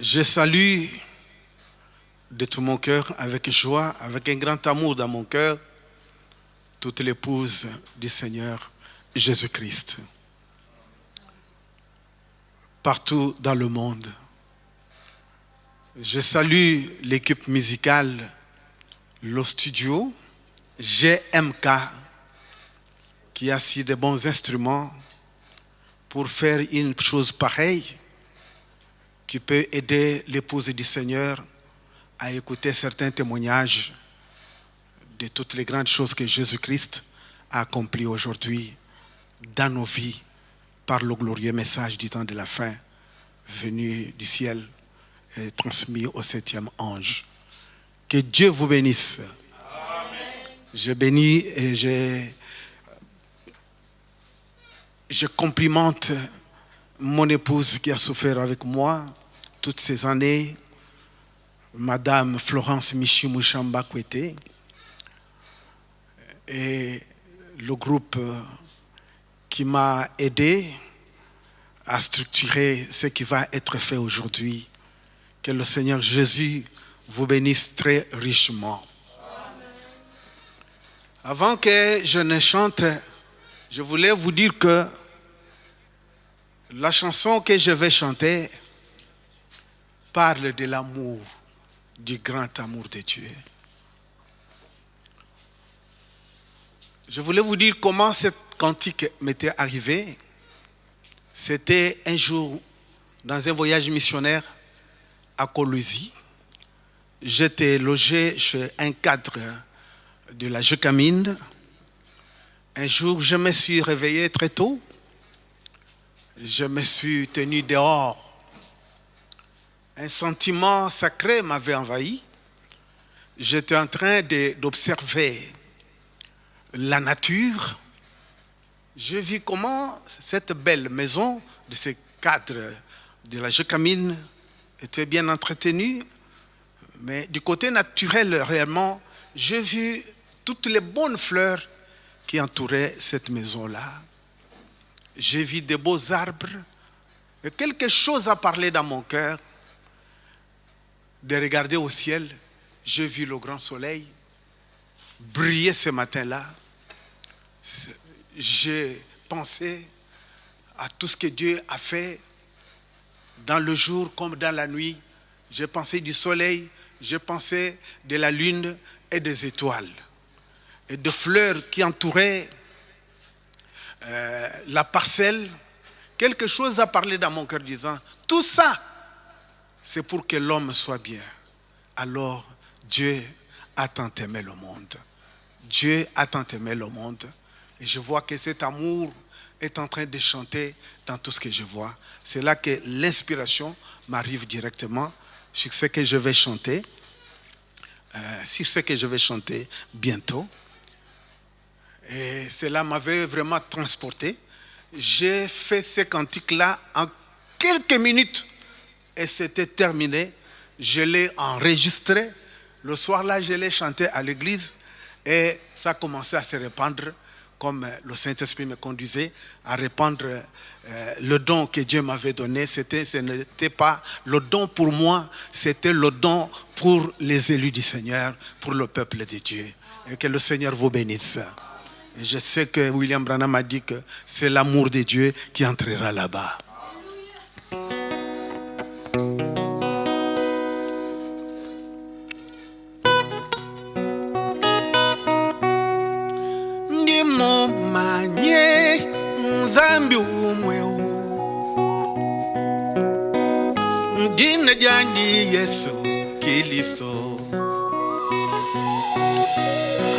Je salue de tout mon cœur, avec joie, avec un grand amour dans mon cœur, toute l'épouse du Seigneur Jésus-Christ. Partout dans le monde. Je salue l'équipe musicale, le studio, GMK, qui a si de bons instruments pour faire une chose pareille, qui peut aider l'épouse du Seigneur à écouter certains témoignages de toutes les grandes choses que Jésus-Christ a accomplies aujourd'hui dans nos vies par le glorieux message du temps de la fin venu du ciel et transmis au 7e ange. Que Dieu vous bénisse. Amen. Je bénis et je complimente mon épouse qui a souffert avec moi toutes ces années, Madame Florence Michi-Mouchamba Kwete, et le groupe qui m'a aidé à structurer ce qui va être fait aujourd'hui. Que le Seigneur Jésus vous bénisse très richement. Amen. Avant que je ne chante, je voulais vous dire que la chanson que je vais chanter parle de l'amour, du grand amour de Dieu. Je voulais vous dire comment cette cantique m'était arrivée. C'était un jour dans un voyage missionnaire à Colosie. J'étais logé chez un cadre de la Jecamine. Un jour, je me suis réveillé très tôt. Je me suis tenu dehors. Un sentiment sacré m'avait envahi. J'étais en train d'observer la nature. Je vis comment cette belle maison de ce cadre de la Jecamine était bien entretenue. Mais du côté naturel, réellement, j'ai vu toutes les bonnes fleurs qui entouraient cette maison-là. J'ai vu des beaux arbres. Et quelque chose a parlé dans mon cœur. De regarder au ciel, j'ai vu le grand soleil briller ce matin-là. J'ai pensé à tout ce que Dieu a fait dans le jour comme dans la nuit. J'ai pensé du soleil, j'ai pensé de la lune et des étoiles. Et de fleurs qui entouraient la parcelle. Quelque chose a parlé dans mon cœur disant, tout ça, c'est pour que l'homme soit bien. Alors, Dieu a tant aimé le monde. Dieu a tant aimé le monde. Et je vois que cet amour est en train de chanter dans tout ce que je vois. C'est là que l'inspiration m'arrive directement sur ce que je vais chanter. Sur ce que je vais chanter bientôt. Et cela m'avait vraiment transporté. J'ai fait ce cantique-là en quelques minutes. Et c'était terminé. Je l'ai enregistré. Le soir-là, je l'ai chanté à l'église. Et ça a commencé à se répandre comme le Saint-Esprit me conduisait à répandre le don que Dieu m'avait donné. Ce n'était pas le don pour moi, c'était le don pour les élus du Seigneur, pour le peuple de Dieu. Et que le Seigneur vous bénisse. Et je sais que William Branham a dit que c'est l'amour de Dieu qui entrera là-bas. Zambi umweu Ndine jandi Yesu Kristo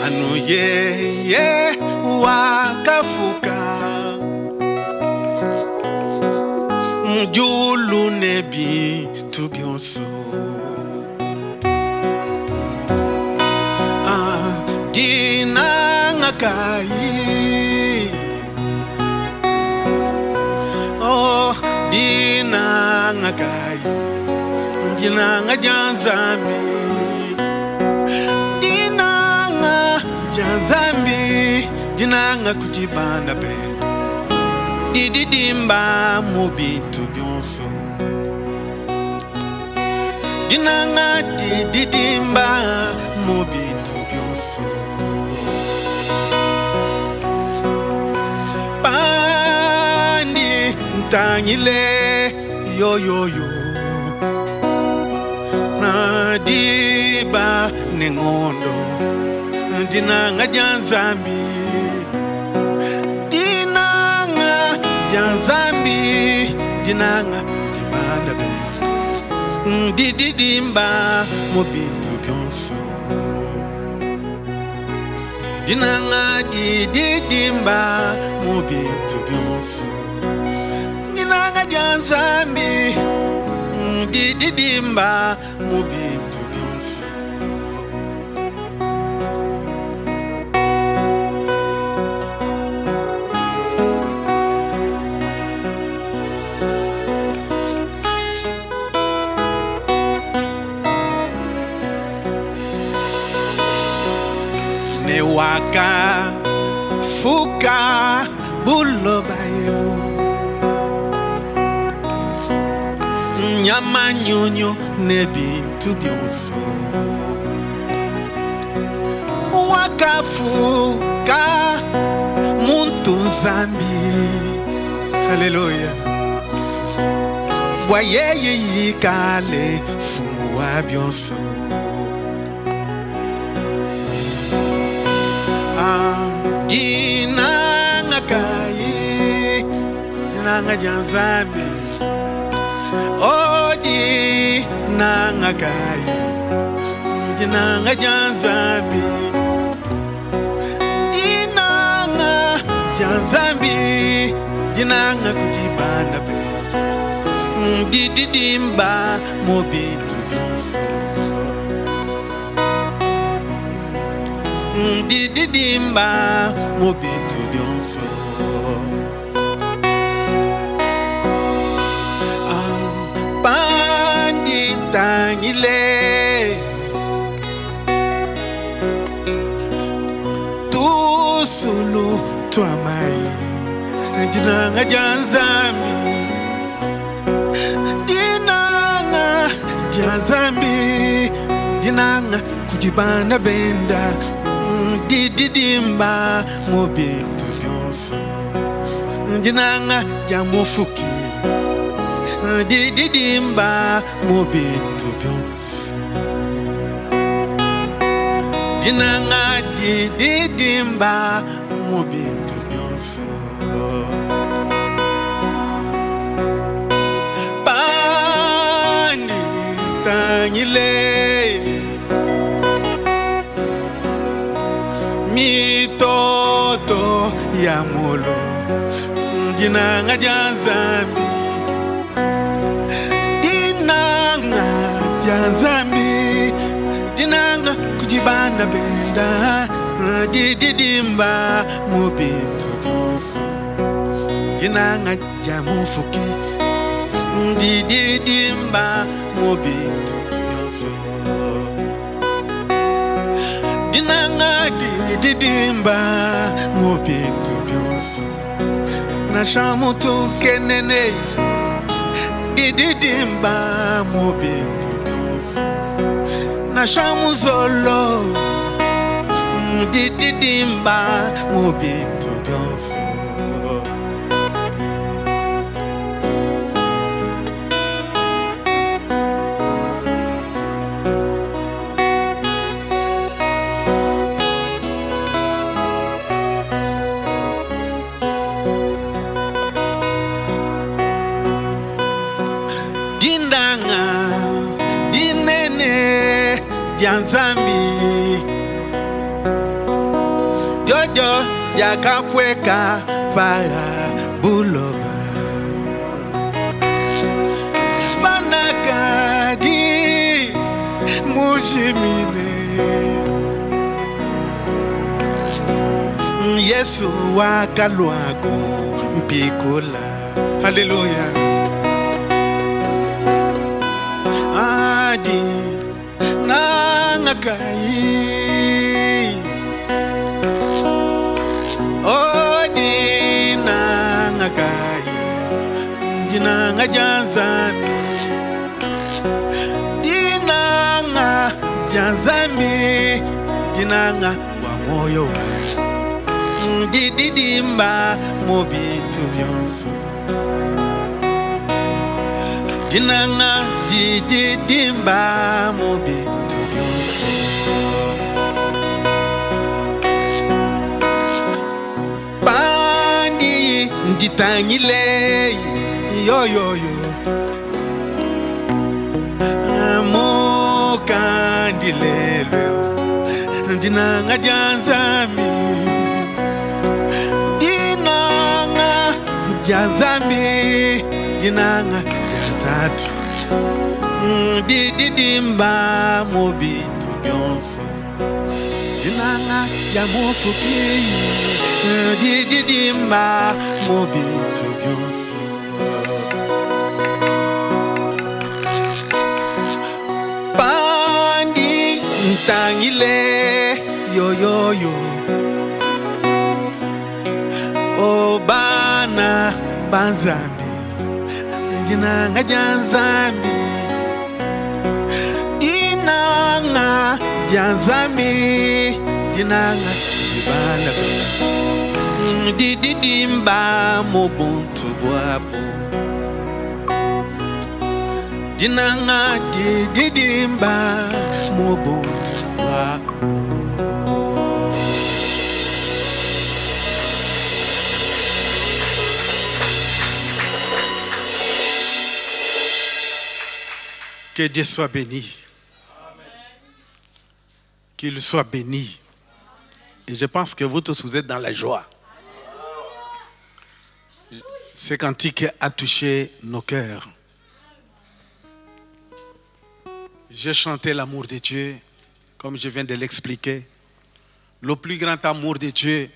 Anu ye wakafuka Mjulu nebi tubionso Dina ngakai Dina ngagai, dina ngajanzambi, dina ngajanzambi, dina ngakujibana ben, dididimba mubitu byonso. dinanga didimba mobitu byonso pandi ntangile yo yo yo nadiba nengondo dinanga janzambi dinanga janzambi dinanga kujibanda be didimba mobitu byonso dinanga didimba mobitu byonso dinanga janzambi didimba mobitu byonso waka fuka buloba yebu nyama nyonyo nebi tubionso waka fuka muntu zambi hallelujah boyeye yikale fuwa bionso dinanga kai dinanga janzambi odi nanga kai dinanga janzambi dinanga janzambi dinanga kujibanda be didimba mobitu byonso didimba mobitu byonso pandi tangile tusulu twamai dinanga janzambi dinanga janzambi dinanga kujibana benda didimba mobitu byonso dinanga jamufuki didimba mobitu byonso dinanga didimba mobitu byonso pani tangile mitoto ya molo dinanga janzambi dinanga janzambi dinanga kujibanda benda didimba mobitu byonso dinanga jamufuki didimba mobitu byonso dinanga didimba mobitu byonso nashamutu kenene didimba mobitu byonso nashamuzolo didimba mobitu byonso janzambi jojo yakafweka para buloba banakadi mujimine Yesu wakalwako mpikola hallelujah adi nangakai odi nangakai dinanga janzani janzambi jinanga wa moyo didimba mobitu byonso jinanga didimba mobitu byonso bandi nditangile yo yo yo mokandilelwe ndinanga janzami dinanga janzami dinanga jatatu didimba mobitu byonso dinanga jamufuki didimba mobitu byonso ntangile yo yo yo o bana banzambi jinanga janzambi inanga janzambi jinanga jibala didimba mobuntu bwabo jinanga didimba mobuntu bwabo. Que Dieu soit béni. Qu'il soit béni. Et je pense que vous tous vous êtes dans la joie. Ce cantique a touché nos cœurs. J'ai chanté l'amour de Dieu, comme je viens de l'expliquer. Le plus grand amour de Dieu,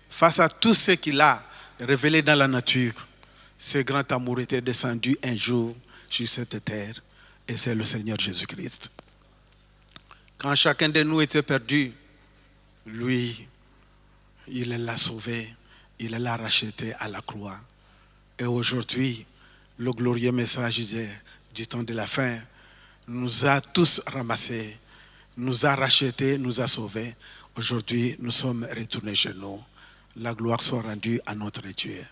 face à tout ce qu'il a révélé dans la nature, ce grand amour était descendu un jour sur cette terre, et c'est le Seigneur Jésus-Christ. Quand chacun de nous était perdu, lui, il l'a sauvé, il l'a racheté à la croix. Et aujourd'hui, le glorieux message du temps de la fin nous a tous ramassés, nous a rachetés, nous a sauvés. Aujourd'hui, nous sommes retournés chez nous. La gloire soit rendue à notre Dieu.